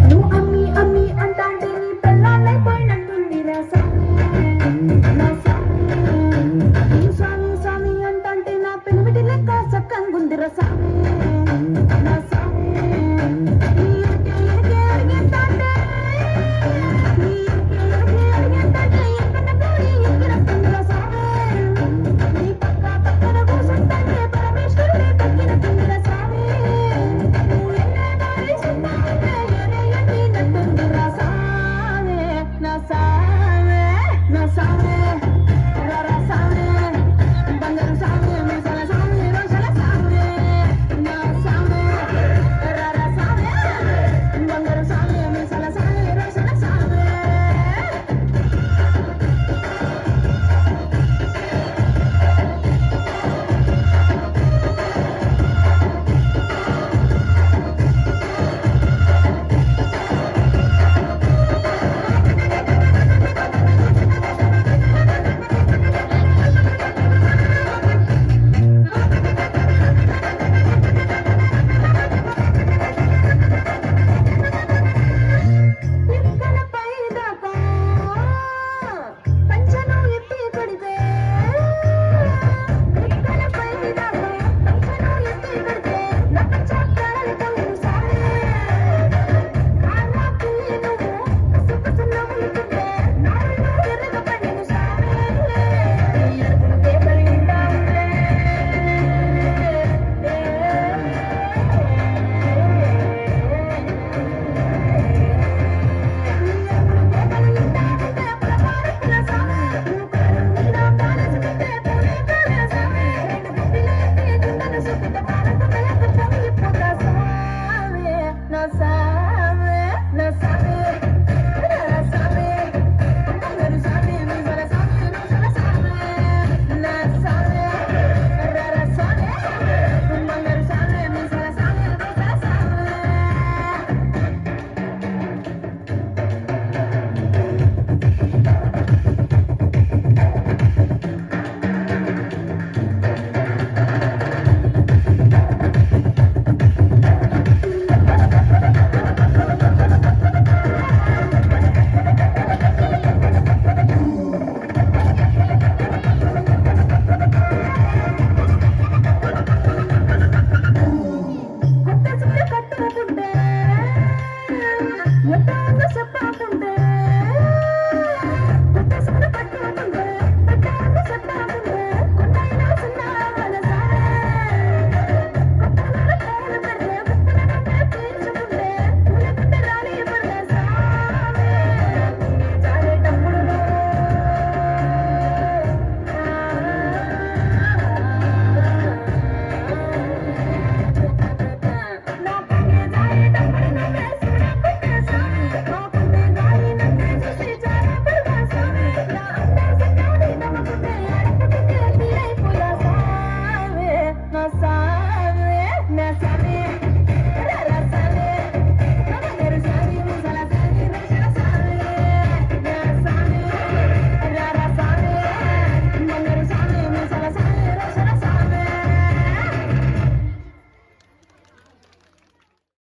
నువ్వు అమ్మి అమ్మి అంటాంటే నీ పెళ్ళాలైపోయినట్టుంది రా నువ్వు స్వామి స్వామి అంటాంటే నా పెనిమిటి లెక్క సక్కంగుంది రా నా స్వామి నీ ఎరికే అడిగేస్తాంటే నీ ఎరికే అడిగేస్తాంటే ఎక్కన కోరి ఎక్కిరస్తుంది రా స్వామి నీ పక్కన కూర్చుంటాంటే పరమేశ్వరుడే తక్కినట్టుంది రా స్వామి నువ్వు ఎన్నే దారి సుత్తాంటే ఎరే ఎన్నినట్టుంది రా స్వామి నా స్వామి నా స్వామి రా స్వామి బంగారు స్వామి మీసాల స్వామి రోషల స్వామి నా స్వామి రా స్వామి బంగారు స్వామి మీసాల స్వామి రోషల స్వామి పిక్కల పైదపా పంచను ఎత్తి కొడితే పిక్కల పైదపా పంచను ఎత్తి కొడితే నా పంచకారాలు తమ్ముడు సామే ఆనాకి నువ్వు సుఖసున్న ఉలుకుంటే నాళ్ళు ఎర్రగ పడిను సామే ఎరుపుకే పలింటాంలే సామే